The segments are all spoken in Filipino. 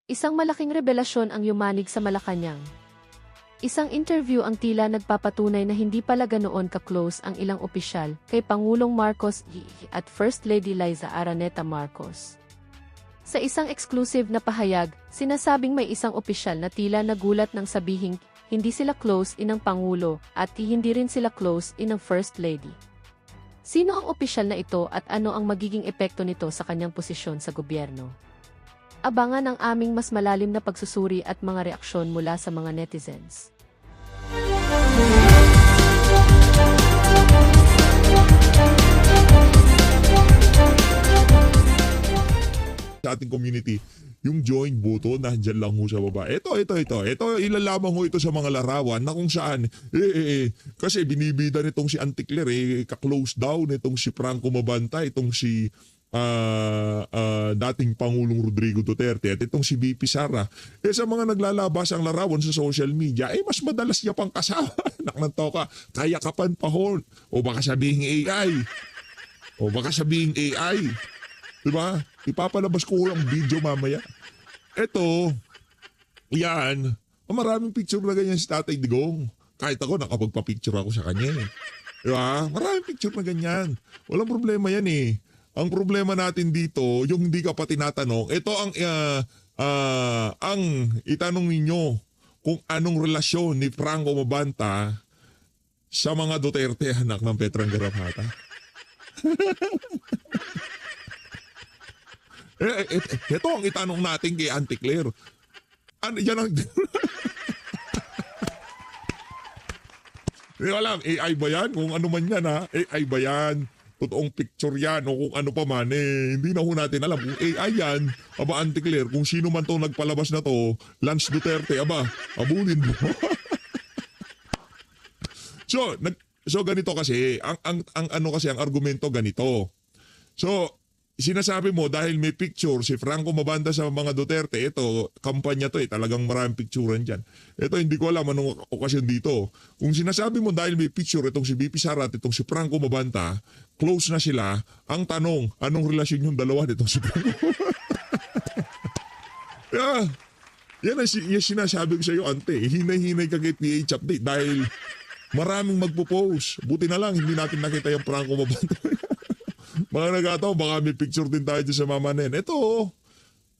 Isang malaking revelasyon ang yumanig sa Malacanang. Isang interview ang tila nagpapatunay na hindi pala ganoon ka-close ang ilang opisyal kay Pangulong Marcos at First Lady Liza Araneta Marcos. Sa isang exclusive na pahayag, sinasabing may isang opisyal na tila nagulat nang sabihing hindi sila close inang Pangulo at hindi rin sila close inang First Lady. Sino ang opisyal na ito at ano ang magiging epekto nito sa kanyang posisyon sa gobyerno? Abangan ang aming mas malalim na pagsusuri at mga reaksyon mula sa mga netizens. Sa ating community, yung join button, nandyan lang ho sa baba. Ito, ilalaman ho ito sa mga larawan na kung saan, kasi binibida nitong si Anticler, ka-close down nitong si Franco Mabanta, itong si dating Pangulong Rodrigo Duterte at itong si VP Sara. Sa mga naglalabas ang larawan sa social media, mas madalas niya pang kasama. Naknanto ka, kaya kapan pahon. O baka sabihin AI. Diba? Ipapalabas ko ang video mamaya. Ito, yan. Maraming picture na ganyan si Tatay Digong. Kahit ako, nakapagpa-picture ako sa kanya. Diba? Maraming picture na ganyan. Walang problema yan eh. Ang problema natin dito, yung hindi ka pa tinatanong, ito ang itanong ninyo kung anong relasyon ni Franco Mabanta sa mga Duterte, anak ng Petrang Garapata. Ito ang itanong natin kay Auntie Claire. Ano yan ang... Hindi ko alam, AI ba yan? Kung ano man yan ha? AI ba yan? Totoong picture yan o kung ano pa man hindi na ho natin alam. Kung AI yan, aba Auntie Claire, kung sino man to nagpalabas na to, Lance Duterte, aba, abulin mo. So ganito kasi, ang ano kasi ang argumento ganito. So, sinasabi mo dahil may picture si Franco Mabanta sa mga Duterte, ito, kampanya to talagang maraming picturean dyan. Ito, hindi ko alam anong okasyon dito. Kung sinasabi mo dahil may picture itong si VP Sara at itong si Franco Mabanta, close na sila, ang tanong, anong relasyon yung dalawa nitong si Franco? Yan ang sinasabi ko sa iyo, ante. Hinay-hinay ka kay PH Update dahil maraming magpo-post. Buti na lang, hindi natin nakita yung Franco Mabanta. Mga nagataon, baka may picture din tayo dyan sa Mama Nen. Ito,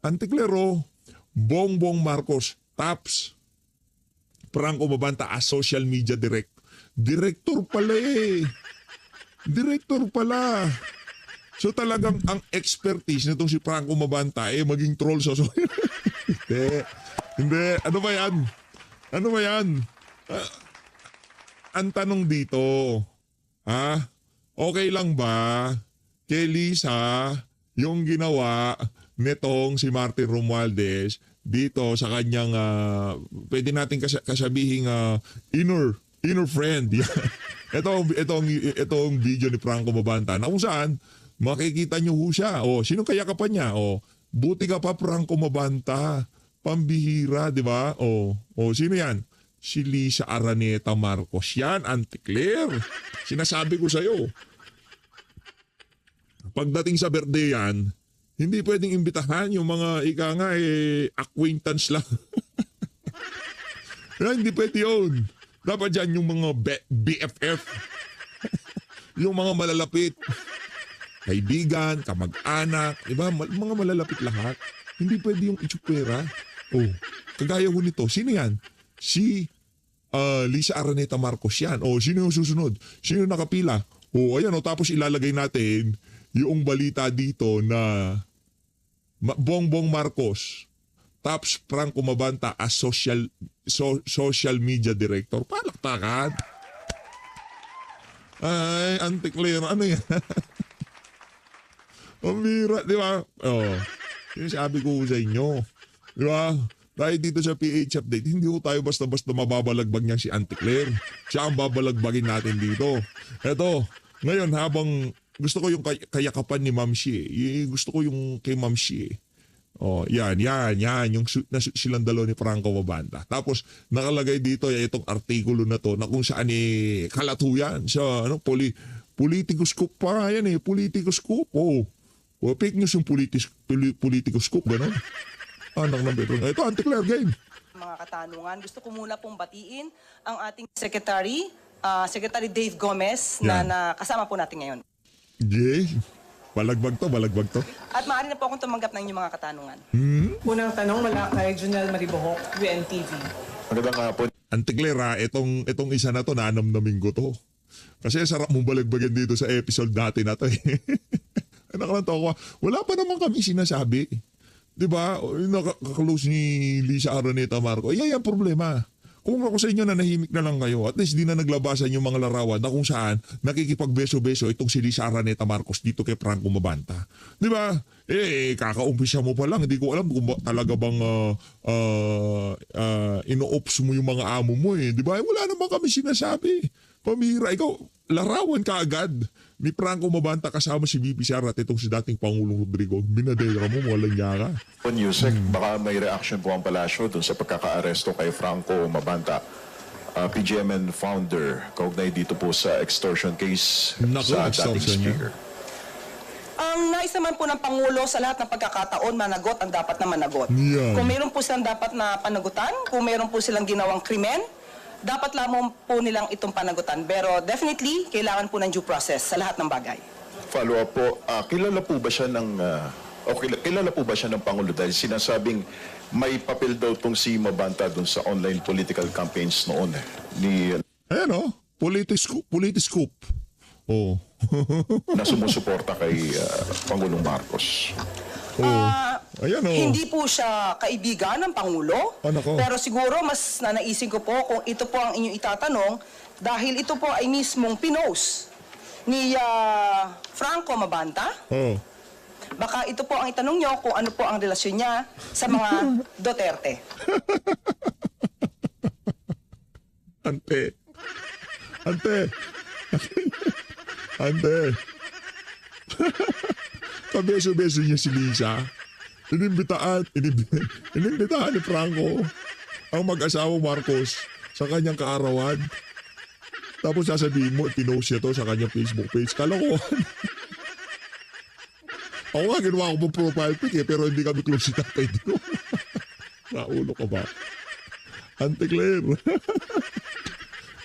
Auntie Claire, Bongbong Marcos, TAPS, Franco Mabanta as social media director pala Director pala. So talagang ang expertise nitong si Franco Mabanta maging troll sa social media. Hindi. Ano ba yan? Ang tanong dito, okay lang ba kay Lisa yung ginawa nitong si Martin Romualdez dito sa kanyang pwede natin kasabihing inner friend. Itong video ni Franco Mabanta na kung saan makikita nyo ho siya. Sino kaya ka pa niya? Buti ka pa Franco Mabanta. Pambihira, di ba? Sino yan? Si Liza Araneta Marcos. Yan, Auntie Claire. Sinasabi ko sa'yo. Pagdating sa birthday yan, hindi pwedeng imbitahan yung mga acquaintance lang. Hindi pwede yun. Dapat dyan yung mga BFF. Yung mga malalapit. Kaibigan, kamag-anak, diba? Mga malalapit lahat. Hindi pwede yung itsupera. Kagaya ho nito. Sino yan? Si Liza Araneta Marcos yan. Sino yung susunod? Sino yung nakapila? Ayan tapos ilalagay natin yung balita dito na Bongbong Marcos, TAPS Franco Mabanta as social media director. Palakpakan. Ay, Auntie Claire, ano yan? Pambira, di ba? Yung sabi ko sa inyo. Di ba? Dahil dito sa PH Update, hindi ko tayo basta-basta mababalagbag niya si Auntie Claire. Siya ang babalagbagin natin dito. Eto, ngayon habang gusto ko yung kayakapan ni Ma'am Shi. Gusto ko yung kay Ma'am Shi. Yan. Yung silang dalawa ni Franco Mabanta. Tapos, nakalagay dito itong artikulo na to na kung saan kalatuyan sa political scoop pa. Yan political scoop. Fake news yung political scoop, gano'n. Anak ng Petron. Ito, Auntie Claire, game. Mga katanungan, gusto ko muna pong batiin ang ating Secretary, Secretary Dave Gomez, Yan. na kasama po natin ngayon. Jay, balagbag to. At maaari na po akong tumanggap ng inyong mga katanungan. Unang tanong mula kay Junel Maribohok, UNTV. Magandang hapon. Auntie Claire, itong isa na to, nanamnamin ko to. Kasi sarap mong balagbagin dito sa episode natin na to eh. Anak lang to ako, wala pa naman kami sinasabi. Diba? Nakaklose ni Lisa Araneta Marco. Yan problema. Kung ako sa inyo na nahimik na lang kayo, at least di na naglabasan yung mga larawan na kung saan nakikipagbeso-beso itong si Lisa Araneta Marcos dito kay Franco Mabanta. Di ba? Kakaumpisa mo pa lang. Hindi ko alam kung talaga bang ino-ops mo yung mga amo mo eh. Di ba? Wala naman kami sinasabi. Pamira, ikaw, larawan ka agad ni Franco Mabanta kasama si VP Sara at itong si dating Pangulong Rodrigo. Binadera mo, walang niya ka. On Yusek, baka may reaction po ang palasyo dun sa pagkaka-aresto kay Franco Mabanta, PGMN founder, kaugnay dito po sa extortion case Naku, sa dating extortion niya. speaker. Ang nais naman po ng Pangulo sa lahat ng pagkakataon, managot ang dapat na managot. Yan. Kung mayroon po silang dapat na panagutan, kung mayroon po silang ginawang krimen, dapat lamang po nilang itong panagutan. Pero definitely, kailangan po ng due process sa lahat ng bagay. Follow up po, kilala po ba siya ng kilala po ba siya ng Pangulo dahil sinasabing may papel daw tong si Mabanta dun sa online political campaigns noon ni Ayan o, politiscoop. Oh. na sumusuporta kay Pangulong Marcos. Ayan o. Hindi po siya kaibigan ng Pangulo. Nako. Pero siguro mas nanaisin ko po kung ito po ang inyong itatanong dahil ito po ay mismong pinost ni Franco Mabanta. Oh. Baka ito po ang itanong nyo kung ano po ang relasyon niya sa mga Duterte. Ante. Kabeso-beso niya si Lisa. Inimbitahan ni Franco ang mag-asawa Marcos sa kanyang kaarawan. Tapos sasabihin mo, pinost siya to sa kanyang Facebook page. Kalokohan. Ako nga, ginawa ko pong profile pic eh, pero hindi kami close si Tatay Digong. Naulo ka ba? Auntie Claire.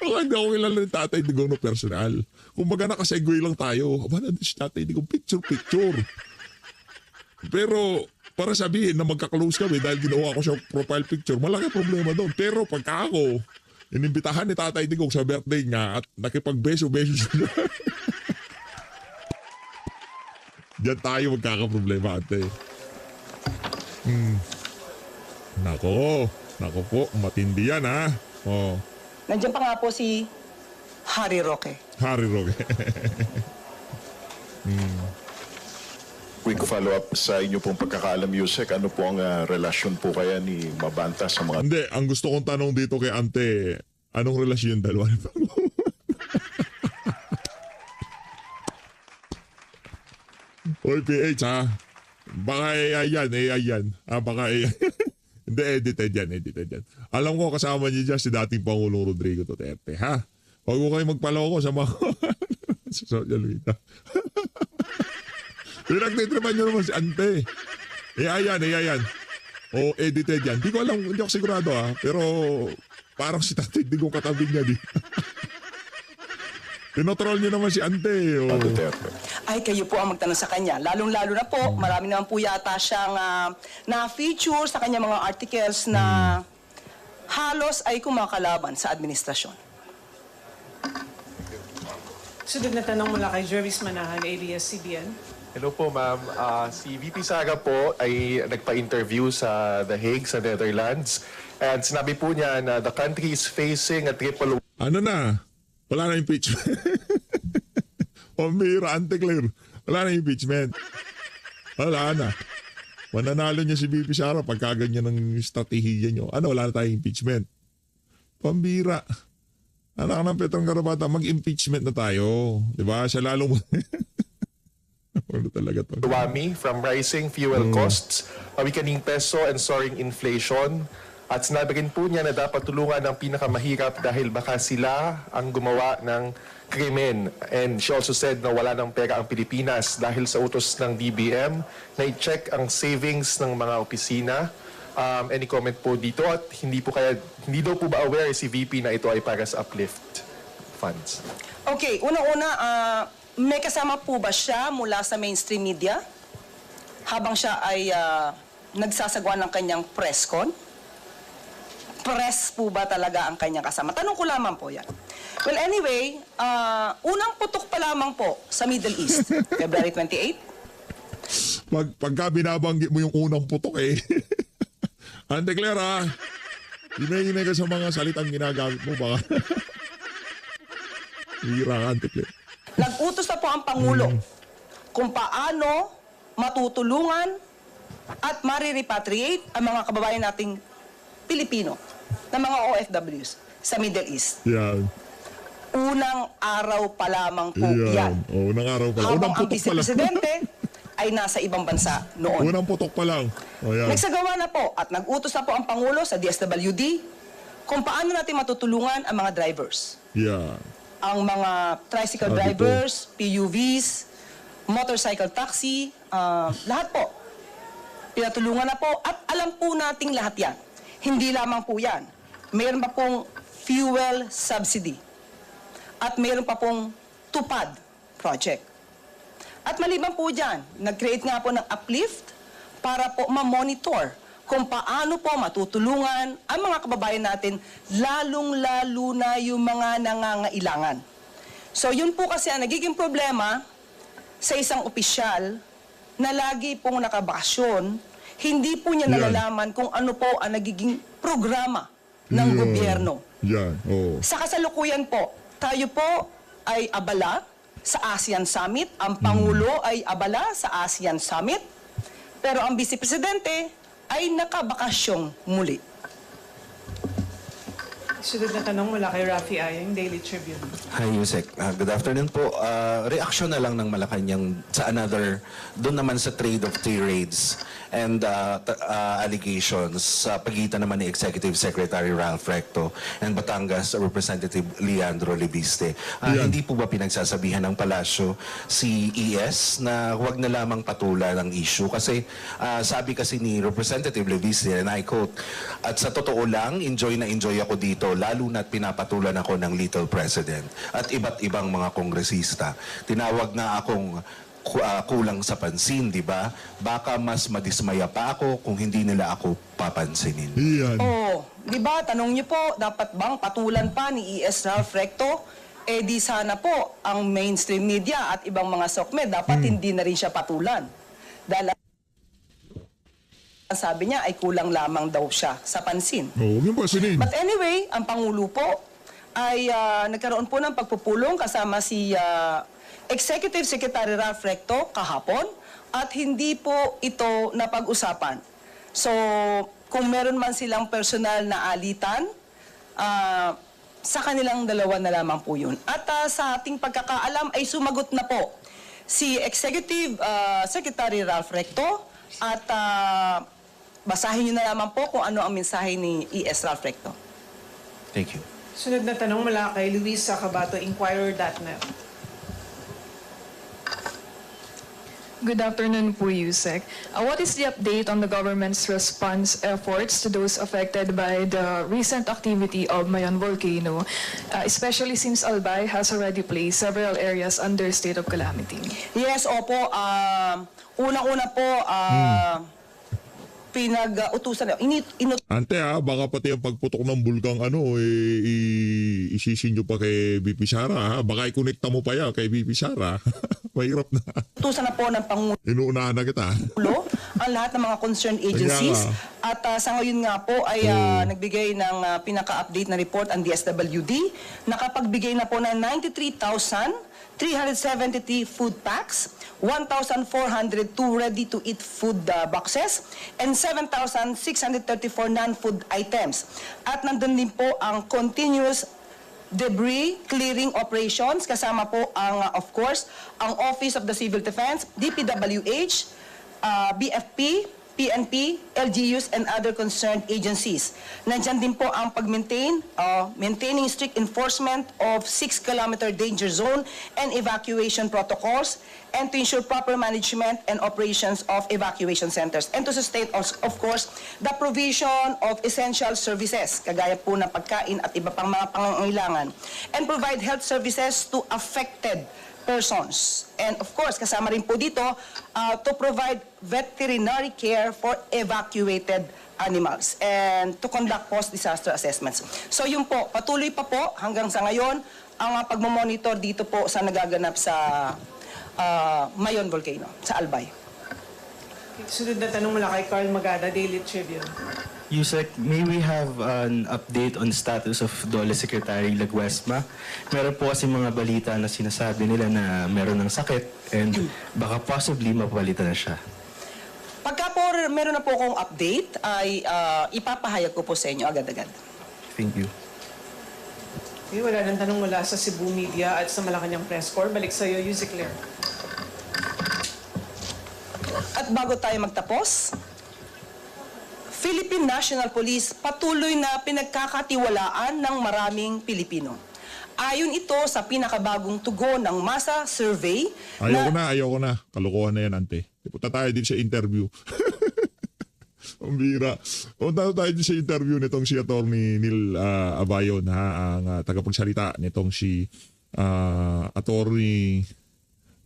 Ako hindi ako kilala ni Tatay Digong no personal. Kumbaga nakasegue lang tayo. Aba, nandun si Tatay Digong, picture. Pero para sabihin na magka-close kami dahil ginawa ko siya profile picture, malaki problema doon. Pero pagka ako, inimbitahan ni Tatay Digong sa birthday niya at nakipagbeso-beso siya. Diyan tayo magkakaproblema, ate. Nako po, matindi yan ha. Oh, Nandiyan pa nga po si Harry Roque. Harry Roque. Quick follow-up sa inyo pong pagkakaalam, Yusek. Ano po ang relasyon po kaya ni Mabanta sa mga Hindi, ang gusto kong tanong dito kay ante, anong relasyon yung dalawa ni Pango? Oy, PH ha. Baka AI yan. Baka AI. Hindi, edited yan. Alam ko kasama niyo dyan si dating Pangulong Rodrigo Duterte, ha? Huwag mo kayo magpaloko sa mga sa social media. Pinagtitripan nyo naman si ante. AI yan. O edited yan. Di ko alam, hindi ako sigurado ha. Pero parang si Tatay Digong katabi niya di. Tinotroll niyo naman si ante. Duterte? Ay, kayo po ang magtanong sa kanya. Lalong-lalo na po, marami naman po yata siyang na-feature sa kanya mga articles na halos ay kumakalaban sa administrasyon. Sunod na tanong mula kay Jervis Manahan, ABS-CBN. Hello po, ma'am. Si VP Sara po ay nagpa-interview sa The Hague, sa Netherlands. And sinabi po niya na the country is facing a triple. Ano na? Wala na impeachment. Pamira, Ante Claire. Wala na impeachment. Wala na. Mananalo niya si BP Sara pagka ganyan ng estratehiya niyo. Ano, wala na tayong impeachment. Pambira. Anak ng Petrong Garabata, mag-impeachment na tayo. Diba? Siya lalong... Ano talaga to? Wami from rising fuel costs, weakening peso and soaring inflation. At sinabi rin po niya na dapat tulungan ang pinakamahirap dahil baka sila ang gumawa ng krimen. And she also said na wala ng pera ang Pilipinas dahil sa utos ng DBM na i-check ang savings ng mga opisina. Any comment po dito? At hindi daw po ba aware si VP na ito ay para sa uplift funds? Okay, unang-una, may kasama po ba siya mula sa mainstream media habang siya ay nagsasagawa ng kanyang press con? Press po ba talaga ang kanyang kasama? Tanong ko lamang po yan. Well, anyway, unang putok pa lamang po sa Middle East, February 28. Pagka binabanggit mo yung unang putok Ante Clara, hinay ka sa mga salitang ginagamit mo ba? Hira ka, Ante Clara. Nag-utos na po ang Pangulo kung paano matutulungan at marirepatriate ang mga kababayan nating Pilipino na mga OFWs sa Middle East. Yan. Unang araw pa lamang po yan. Oh, unang araw pa lang. Habang Unang ang putok pa lang. Vice-Presidente ay nasa ibang bansa noon. Unang putok pa lang. Oh, yan. Nagsagawa na po at nag-utos na po ang Pangulo sa DSWD kung paano natin matutulungan ang mga drivers. Yan. Ang mga tricycle Sabi drivers, PUVs, motorcycle taxi, lahat po. Pinatulungan na po at alam po nating lahat yan. Hindi lamang po yan. Mayroon pa pong fuel subsidy. At mayroon pa pong tupad project. At maliban po dyan, nag-create nga po ng uplift para po ma-monitor kung paano po matutulungan ang mga kababayan natin, lalong-lalo na yung mga nangangailangan. So yun po kasi ang nagiging problema sa isang opisyal na lagi pong nakabakasyon, hindi po niya Yan. nalalaman kung ano po ang nagiging programa ng Yan. gobyerno. Yan. Oh. Sa kasalukuyan po, tayo po ay abala sa ASEAN Summit. Ang Pangulo ay abala sa ASEAN Summit. Pero ang Vice Presidente ay nakabakasyong muli. Sunod na tanong mula kay Rafi Aying, Daily Tribune. Hi, Yusek. Good afternoon po. Reaksyon na lang ng Malacanang sa doon naman sa trade of tirades and allegations sa pagitan naman ni Executive Secretary Ralph Recto and Batangas Representative Leandro Libiste. Yan. Hindi po ba pinagsasabihan ng palasyo si ES na huwag na lamang patulan ang issue? Kasi sabi kasi ni Representative Libiste, and I quote, "At sa totoo lang, enjoy na enjoy ako dito, lalo na't pinapatulan ako ng Little President at iba't ibang mga kongresista. Tinawag na akong kulang sa pansin, di ba? Baka mas madismaya pa ako kung hindi nila ako papansinin." Yan. Oh, di ba, tanong niyo po, dapat bang patulan pa ni ES Ralph Recto? Eh di sana po ang mainstream media at ibang mga SOCMED dapat hindi na rin siya patulan. Dahil ang sabi niya ay kulang lamang daw siya sa pansin. Oh, huwag yung pasinin. But anyway, ang Pangulo po ay nagkaroon po ng pagpupulong kasama si Executive Secretary Ralph Recto kahapon at hindi po ito napag-usapan. So, kung meron man silang personal na alitan, sa kanilang dalawa na lamang po yun. At sa ating pagkakaalam ay sumagot na po si Executive Secretary Ralph Recto at basahin niyo na lamang po kung ano ang mensahe ni ES Ralph Recto. Thank you. Sunod na tanong mula kay Luis Sacabato, Inquirer.net. Good afternoon po, Yusek. What is the update on the government's response efforts to those affected by the recent activity of Mayon volcano, especially since Albay has already placed several areas under state of calamity? Yes, opo. Unang-una po, pinag-utusan. Ante baka pati ang pagputok ng bulkang isisin nyo pa kay BP Sara Baka i-connecta mo pa yan kay BP Sara. Mahirap na. Utusan na po ng Pangulo Inuunahan na kita. ang lahat ng mga concerned agencies. At sa ngayon nga po ay nagbigay ng pinaka-update na report ang DSWD. Nakapagbigay na po ng 93,373 food packs, 1,402 ready-to-eat food boxes, and 7,634 non-food items. At nandun din po ang continuous debris clearing operations, kasama po ang, of course, ang Office of the Civil Defense, DPWH, BFP, PNP, LGUs, and other concerned agencies. Nandyan din po ang maintaining strict enforcement of 6-kilometer danger zone and evacuation protocols, and to ensure proper management and operations of evacuation centers, and to sustain, of course, the provision of essential services, kagaya po ng pagkain at iba pang mga pangangailangan, and provide health services to affected persons. And of course, kasama rin po dito to provide veterinary care for evacuated animals and to conduct post-disaster assessments. So yun po, patuloy pa po hanggang sa ngayon ang pagmamonitor dito po sa nagaganap sa Mayon Volcano, sa Albay. Sunod na tanong mula kay Carl Magada, Daily Tribune. Yusek, may we have an update on status of DOLE Secretary Laguesma? Meron po kasi mga balita na sinasabi nila na meron ng sakit and baka possibly mapalitan na siya. Pagka po meron na po akong update, ay ipapahayag ko po sa inyo agad-agad. Thank you. Okay, wala nang tanong mula sa Cebu Media at sa Malacanang Press Corps. Balik sa iyo, Yusek Claire. At bago tayo magtapos, Philippine National Police patuloy na pinagkakatiwalaan ng maraming Pilipino. Ayon ito sa pinakabagong tugon ng masa survey Ayoko na. Kalokohan na yan, ante. Punta tayo din sa interview. Ang bira. Punta tayo din sa interview nitong si Atty. Neil Abayon, ang tagapagsalita nitong si Atty.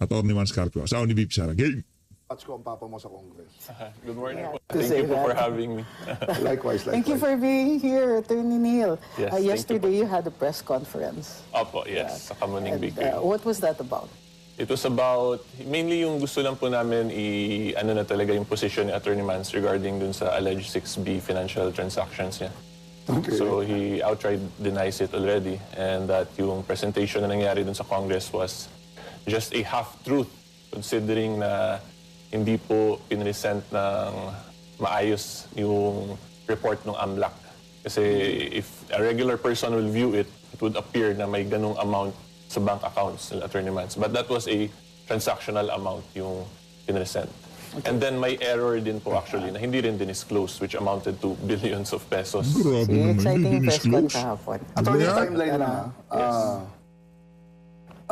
Mans Carpio. Sa ni Vip Sara. Game! Patch ko ang papa mo sa Congress. Good morning. To Thank say you po for that. having me. Likewise. Thank you for being here, Attorney Neil. Yes, thank you Yesterday you had a press conference. Opo, yes. Sa Kamuning And, Bakery. what was that about? It was about, mainly yung gusto lang po namin ano na talaga yung position ni Attorney Mans regarding dun sa alleged 6B financial transactions niya. Okay. So he outright denies it already, and that yung presentation na nangyari dun sa Congress was just a half-truth, considering na hindi po pinresent ng maayos yung report ng AMLAC. Kasi if a regular person will view it, it would appear na may ganung amount sa bank accounts ng Attorney Mans. But that was a transactional amount yung pinresent. And then may error din po actually na hindi rin dinisclose, which amounted to billions of pesos. Grabe See, naman. exciting Hindi press con disclose. kahapon. Attorney, Yeah. timeline na.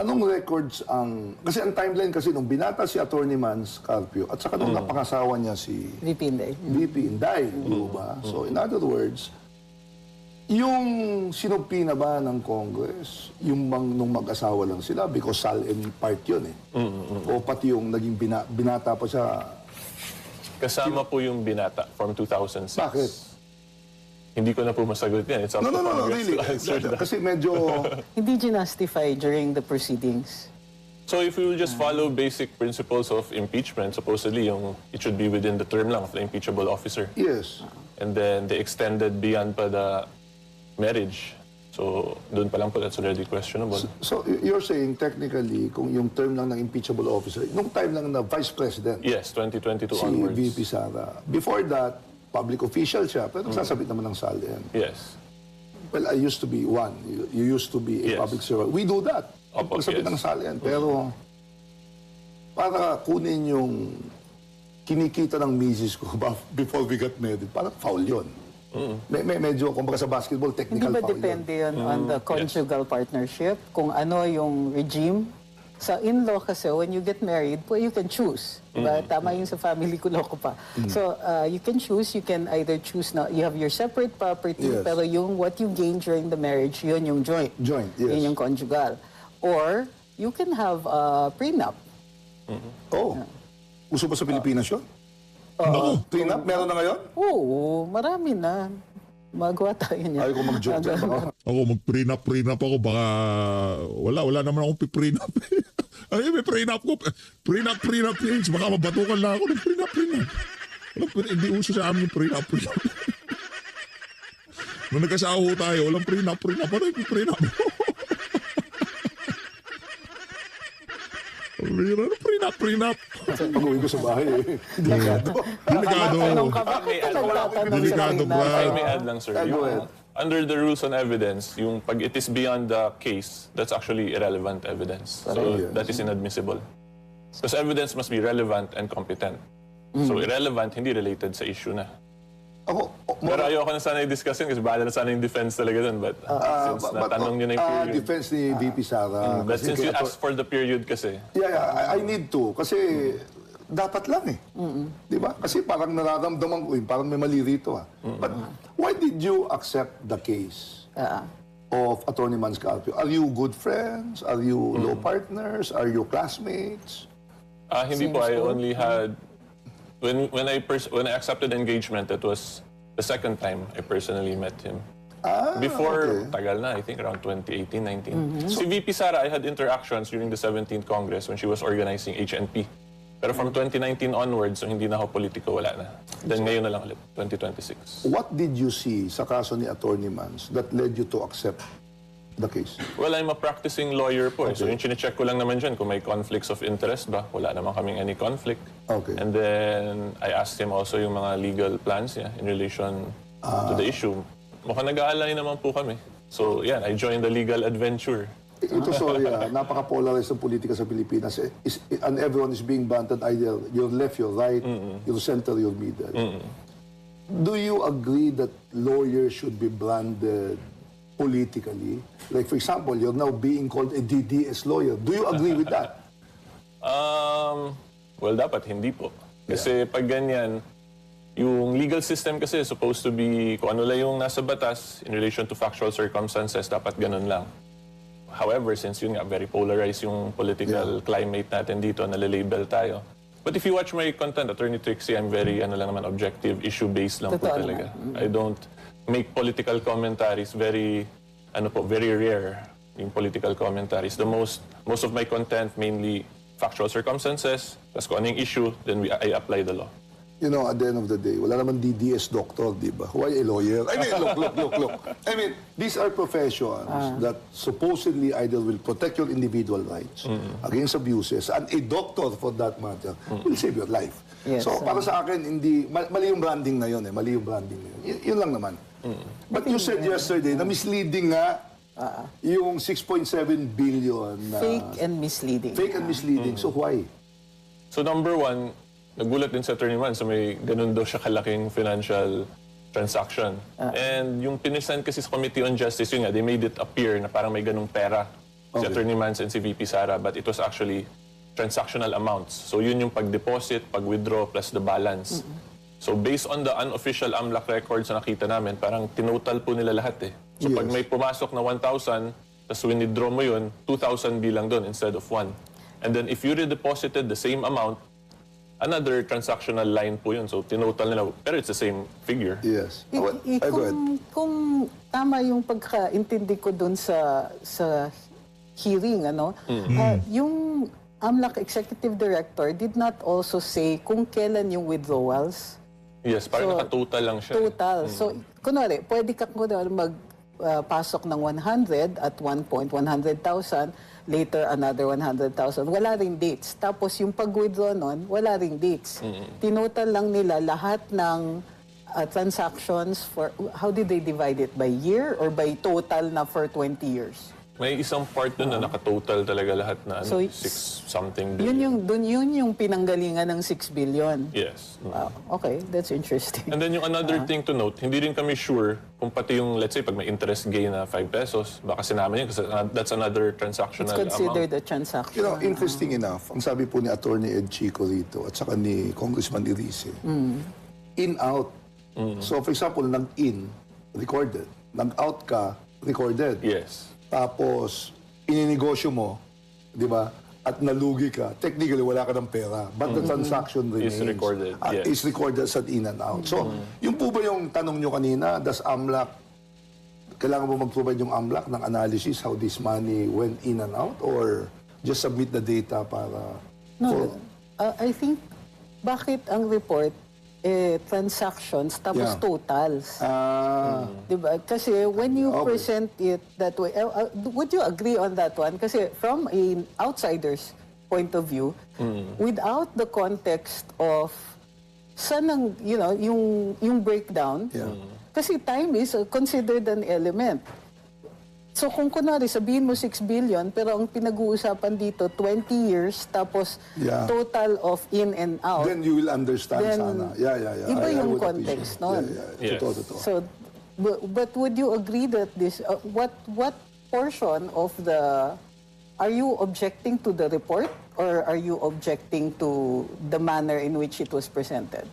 Anong records ang... Kasi ang timeline kasi nung binata si Atty. Mans Carpio at saka nung napangasawa niya si VP Inday. VP Inday, di ba? So in other words, yung sinumpi na ba ng Congress, yung nung mag-asawa lang sila, because Sal-M part yun eh. O pati yung naging binata pa siya. Kasama po yung binata from 2006. Bakit? Hindi ko na po masagot yan. It's up to No, Congress really. to answer that. Kasi medyo... Hindi ginastify during the proceedings. So if we will just follow basic principles of impeachment, supposedly it should be within the term lang of the impeachable officer. Yes. And then they extended beyond pa the marriage. So doon pa lang po, that's already questionable. So you're saying technically, kung yung term lang ng impeachable officer, nung time lang na Vice President, Yes, 2022 si onwards. VP Sara. Before that, public official siya, pero nagsasabit naman ng Sal-M. Yes. Well, I used to be one. You used to be a Yes. public servant. We do that. Opo, Nagsabit yes. ng Sal-M. Pero para kunin yung kinikita ng misis ko before we got married, parang foul yun. Medyo, kumbaga sa basketball, Hindi technical ba foul yun. depende yun on the conjugal partnership? Kung ano yung regime? Sa in-law kasi, when you get married, you can choose. Diba? Tama yung sa family ko, loko pa. So, you can choose. You can either choose na you have your separate property, Yes. pero yung what you gain during the marriage, yun yung joint. Joint, yes. Yun yung conjugal. Or, you can have a prenup. Oh. Uso ba sa Pilipinas yun? Prenup? Meron na ngayon? Oo, marami na. Magawa tayo niya. Ayaw ko mag-joke dyan. Baka Ako mag-prenup ako, baka wala naman akong piprenup. Ay, may prenup ko. Prenup things. Baka mabatukan na ako ng prenup. Hindi uso sa amin yung prenup. Nung nagkasawa ho tayo, walang prenup. Ano yung prenup? Prenup. pag-uwi ko sa bahay eh. Delikado. Tanong ka ba? Nagtatanong sa Delikado, prenup. bro. If I may add lang, sir. Go ahead. Under the rules on evidence, yung pag it is beyond the case, that's actually irrelevant evidence. So Yes. that is inadmissible. Because evidence must be relevant and competent. So irrelevant, hindi related sa issue na. Ako, Pero ayoko na sana i-discuss yun kasi bahala na sana yung defense talaga dun. But since natanong nyo na yung period. defense ni VP Sara. But kasi since you kaya- asked for the period kasi, I need to. Kasi dapat lang eh. Di ba? Kasi parang nararamdaman ko, parang may mali rito. But why did you accept the case of Attorney Manscarpio? Are you good friends? Are you law partners? Are you classmates? hindi po. I only had when I accepted engagement, that was the second time I personally met him. Before, tagal na, I think around 2018, 19. Si VP Sara, I had interactions during the 17th Congress when she was organizing HNP. Pero from 2019 onwards, so hindi na ako politiko, wala na. Then ngayon na lang ulit, 2026. What did you see sa kaso ni Attorney Mans that led you to accept the case? Well, I'm a practicing lawyer po. So yung chinecheck ko lang naman dyan kung may conflicts of interest ba. Wala naman kaming any conflict. Okay. And then I asked him also yung mga legal plans niya in relation to the issue. Mukhang nag-aalay naman po kami. So yeah, I joined the legal adventure. Ito, sorry, napaka-polarized ang politika sa Pilipinas. And everyone is being banted either your left, your right, your center, your middle. Do you agree that lawyers should be branded politically? Like, for example, you're now being called a DDS lawyer. Do you agree with that? Well, dapat hindi po. Kasi pag ganyan, yung legal system kasi is supposed to be kung ano lang yung nasa batas in relation to factual circumstances, dapat ganun lang. However, since yun nga, very polarized yung political climate natin dito, nalilabel tayo. But if you watch my content, Attorney Trixie, I'm very, objective, issue-based lang po talaga. I don't make political commentaries, very rare yung political commentaries. Most of my content, mainly factual circumstances, tas kung ano yung issue, then I apply the law. You know, at the end of the day, wala naman DDS doctor, di ba? Why a lawyer? I mean, look. I mean, these are professions that supposedly either will protect your individual rights against abuses, and a doctor, for that matter, will save your life. Yes, so, para sa akin, mali yung branding na yun eh. Mali yung branding na yun. Yun lang naman. But you said yesterday na misleading nga yung 6.7 billion na... Fake and misleading. Fake and misleading. So, why? So number one, nagulat din sa Attorney Man, so may ganun daw siya kalaking financial transaction. And yung pinisend kasi sa Committee on Justice, yun nga, they made it appear na parang may ganung pera si Attorney Mans and si VP Sara, but it was actually transactional amounts. So yun yung pag-deposit, pag-withdraw, plus the balance. So based on the unofficial AMLAC records na nakita namin, parang tinotal po nila lahat eh. So pag may pumasok na 1,000, tapos withdraw mo yun, 2,000 bilang doon instead of 1. And then if you redeposited the same amount, another transactional line po yun. So, tinotal nila. Pero it's the same figure. Yes. Go ahead. Kung tama yung pagkaintindi ko dun sa hearing, yung AMLAC Executive Director did not also say kung kailan yung withdrawals. Yes, parang naka-total lang siya. Total. So, kunwari, pwede ka magpasok ng 100 at one point, 100,000, later another 100,000. Wala ring dates. Tapos yung pag-withdraw nun, wala ring dates. Tinotal lang nila lahat ng transactions for, how did they divide it? By year or by total na for 20 years? May isang part dun na naka-total talaga lahat na So, 6-something billion. Yun yung pinanggalingan ng 6 billion. Yes. Wow. Okay, that's interesting. And then yung another thing to note, hindi rin kami sure kung pati yung, let's say, pag may interest gain na 5 pesos, baka sinama yun kasi that's another transactional It's considered amount. a transaction. You know, interesting enough, ang sabi po ni Attorney Ed Chico rito at saka ni Congressman Irice, in-out. So, for example, nag-in, recorded. Nag-out ka, recorded. Yes. Tapos, ininegosyo mo, di ba? At nalugi ka, technically wala ka ng pera. But the transaction remains. Is recorded, yes. Is recorded as an in and out. So, yung po ba yung tanong nyo kanina, does AMLAC, kailangan mo mag-provide yung AMLAC ng analysis how this money went in and out? Or just submit the data para... No, I think, bakit ang report, transactions, tapos totals. Diba? Kasi when you present it that way, would you agree on that one? Kasi from an outsider's point of view, without the context of saan yung breakdown, kasi time is considered an element. So kung kunwari, sabihin mo 6 billion, pero ang pinag-uusapan dito, 20 years, tapos Yeah. total of in and out. Then you will understand Then, sana. Yeah. iba I yung would context appreciate. nun. Yeah. Yes. Totoo. So, but would you agree that this, what portion of the, are you objecting to the report or are you objecting to the manner in which it was presented?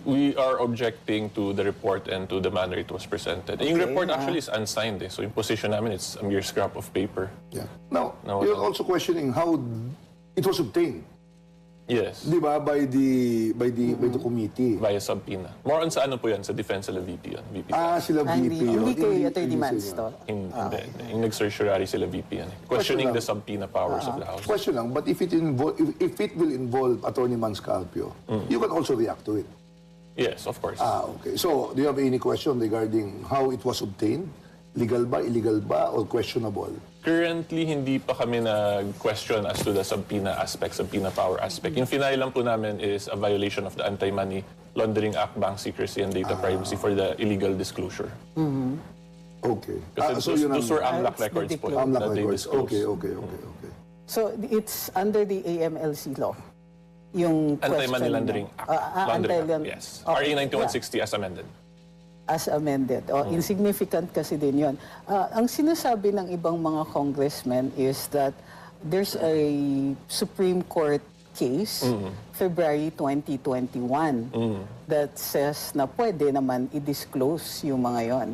We are objecting to the report and to the manner it was presented. Yung report actually is unsigned, so yung position namin, it's a mere scrap of paper. Yeah. Now, No, you're no. also questioning how it was obtained. Yes, Di ba? By the committee. via subpoena. More on sa ano po yan, sa defense sila VP yun. VP Sila VP. Hindi yun. kay Attorney Hindi Mans sila. to. Hindi. Yung nag-certiorari sila VP yan. Questioning lang. the subpoena powers of the House. Question lang, but if it will involve Attorney Manscarpio, you can also react to it. Yes, of course. Okay. So, do you have any question regarding how it was obtained? Legal ba, illegal ba, or questionable? Currently, hindi pa kami nag-question as to the subpoena aspect, subpoena power aspect. Yung final lang po namin is a violation of the Anti-Money Laundering Act, Bank Secrecy and Data Privacy for the illegal disclosure. Okay. Kasi yun those were AMLAC That's the records po declaration. AMLAC that they records. disclosed. Okay. So, it's under the AMLC law? Yung Anti-Money question Laundering mo. Act. Laundering Yes. Okay. RA 9160 as amended. As amended. Insignificant kasi din yun. Ang sinasabi ng ibang mga congressmen is that there's a Supreme Court case, February 2021, that says na pwede naman i-disclose yung mga yon.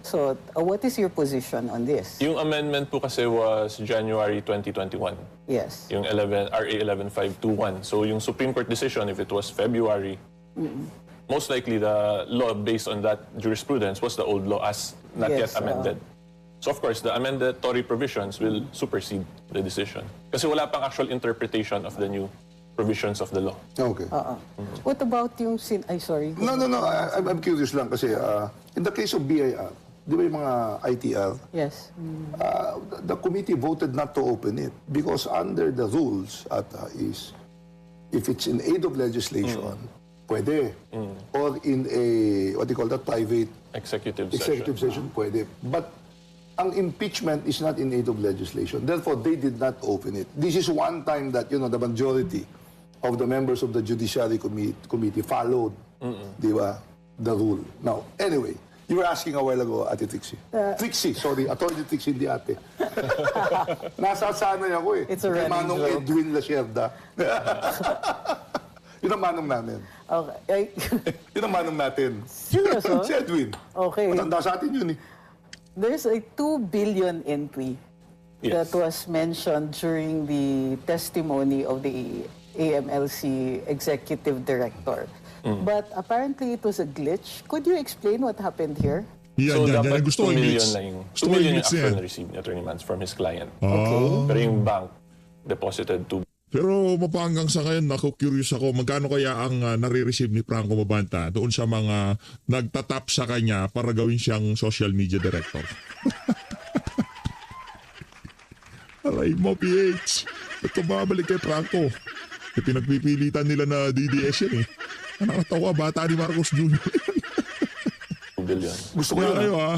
So, what is your position on this? Yung amendment po kasi was January 2021. Yes. Yung RA 11521. So yung Supreme Court decision, if it was February, most likely the law based on that jurisprudence was the old law as not Yes, yet amended. So of course, the amendatory provisions will supersede the decision. Kasi wala pang actual interpretation of the new provisions of the law. Okay. What about yung sorry. No. I'm curious lang kasi in the case of BIR, di ba yung mga ITR, Yes. the committee voted not to open it because under the rules is if it's in aid of legislation, pwede. Or in a, what do you call that, private Executive session, pwede. But ang impeachment is not in aid of legislation. Therefore, they did not open it. This is one time that, the majority of the members of the Judiciary Committee followed, di ba, the rule. Now, anyway, you were asking a while ago, Ate Trixie. Trixie, sorry. Attorney Trixie, hindi ate. Nasasanay ako eh. It's a Kay running Manong joke. Edwin Lacerda. Yun ang manong namin. Okay. Yun ang manong natin. Seryoso? Si Edwin. Okay. Matanda sa atin yun eh. There's a 2 billion entry that was mentioned during the testimony of the AMLC executive director. But apparently it was a glitch. Could you explain what happened here? So dapat Gusto ko 2 million glitch. na yung Gusto 2 ko million yung glitch na actual yan. na receive ni Attorney Mans from his client. Okay. Pero yung bank deposited 2 Pero mapanggang sa ngayon, curious ako, magkano kaya ang nare-receive ni Franco Mabanta doon sa mga nagtatap sa kanya para gawin siyang social media director? Aray mo, PH. Ba't ka babalik kay Franco? Pinagpipilitan nila na DDS yan eh. Nakakatawa, bata ni Marcos Jr. 2 billion. Gusto ko Kaya yun. kayo ha.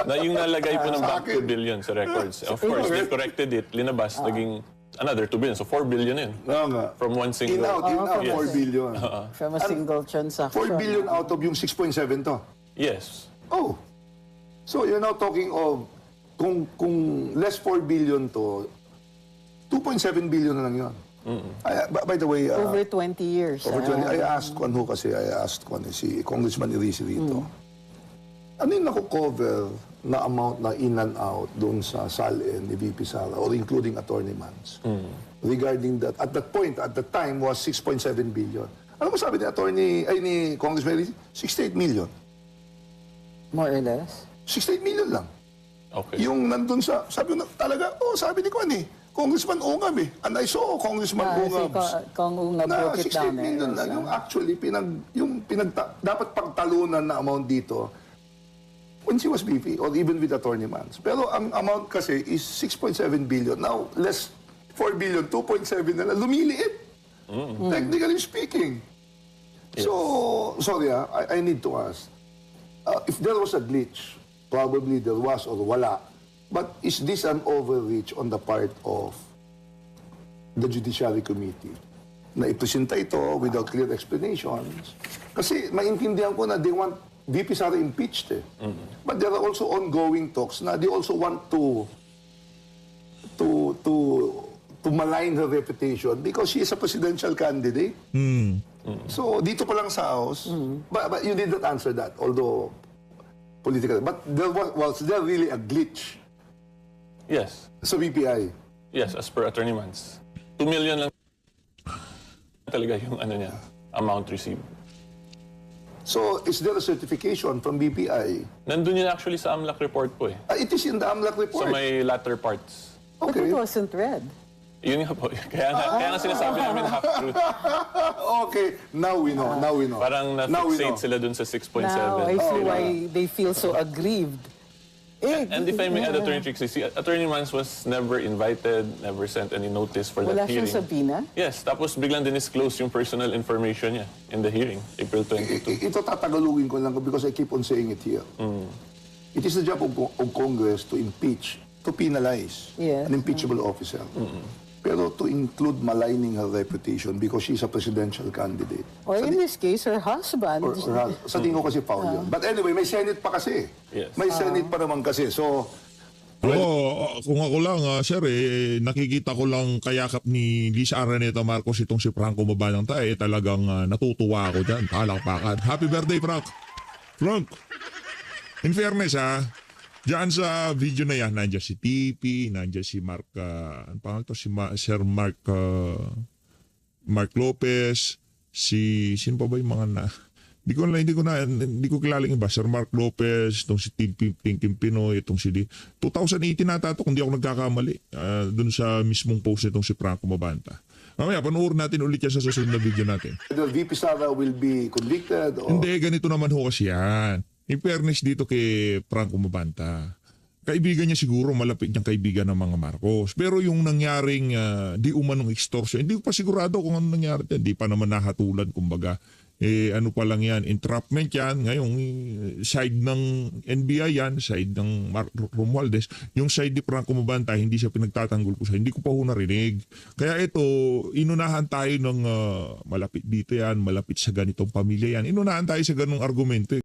Na yung nalagay po ng bank 2 billion sa records. Of course, they corrected it, linabas, naging another 2 billion. So 4 billion yun. Oo nga. From one single. In out, Yes. 4 billion. From a single transaction. 4 billion out of yung 6.7 to. Yes. Oh. So you're now talking of kung less 4 billion to 2.7 billion na lang yun. By the way, Over 20 years. over 20, I asked si Congressman Irisi rito. Ano yung naku-cover na amount na in and out doon sa SALN ni VP Sara or including Attorney Mans? Regarding that, at that time was 6.7 billion. Ano mo sabi ni Congressman Irisi? 68 million. More or less. 68 million lang. Okay. Yung nandun sabi ko na, talaga, sabi ni Kwan eh, Congressman Ungab eh. And I saw Congressman Ungab. Kung Ungab Na broke it 68 down million lang. Yung actually, dapat pagtalunan na amount dito when she was VP or even with Attorney Mans. Pero ang amount kasi is 6.7 billion. Now, less 4 billion, 2.7 na lang. Lumiliit. Technically speaking. So, sorry I need to ask. If there was a glitch probably there was or wala. But is this an overreach on the part of the Judiciary Committee na ipresenta ito without clear explanations? Kasi maintindihan ko na they want VP Sara impeached eh. But there are also ongoing talks na they also want to malign her reputation because she is a presidential candidate. So dito pa lang sa House, but you did not answer that, although political. But there was there really a glitch Yes. sa BPI? Yes, as per Attorney Mans. 2 million lang talaga yung ano niya, amount received. So is there a certification from BPI? Nandun yun actually sa AMLAC report po eh. It is in the AMLAC report. Sa may latter parts. But Okay. it wasn't read. Yun nga po. Kaya nga sinasabi namin half-truth. Okay, now we know. Now we know. Parang Now we na-fixate know. sila dun sa 6.7. Now I see Oh, why they feel so aggrieved. And if I may add, Attorney Trixie, see, Attorney Mans was never invited, never sent any notice for Wala that hearing. siyang sabina? Yes, tapos biglang dinisclose yung personal information niya in the hearing, April 22. Ito tatagalugin ko lang because I keep on saying it here. It is the job of Congress to impeach, to penalize Yes. an impeachable officer. Pero to include maligning her reputation because she's a presidential candidate. Or in this case, her husband. Sa tingin ko kasi foul yun. But anyway, may Senate pa kasi. Yes. May Senate pa naman kasi. So, Oo, kung ako lang, sir, nakikita ko lang kayakap ni Lisa Araneta Marcos itong si Franco Mabantay, talagang natutuwa ako dyan. Palakpakan. Happy birthday, Frank! Frank! In fairness, dyan sa video na yan, nandiyan si TP, nandiyan si Mark, ano pangalan to? Si Sir Mark, Mark Lopez, sino pa ba yung mga na? Hindi ko kilala yung iba. Sir Mark Lopez, itong si Tinkin Pinoy, itong si 2018 nata ito, kung di ako nagkakamali, dun sa mismong post nitong si Franco Mabanta. Mamaya, panoorin natin ulit yan sa susunod na video natin. whether VP Sara will be convicted or... Hindi, ganito naman ho kasi yan. In fairness dito kay Franco Mabanta, kaibigan niya siguro, malapit niyang kaibigan ng mga Marcos. Pero yung nangyaring di umanong extortion, hindi ko pa sigurado kung ano nangyari. Hindi pa naman nahatulan, kumbaga. Ano pa lang yan, entrapment yan. Ngayong side ng NBI yan, side ng Romualdez, yung side ni Franco Mabanta, hindi siya pinagtatanggol ko siya. Hindi ko pa ho narinig. Kaya ito, inunahan tayo ng malapit dito yan, malapit sa ganitong pamilya yan. Inunahan tayo sa ganong argumento.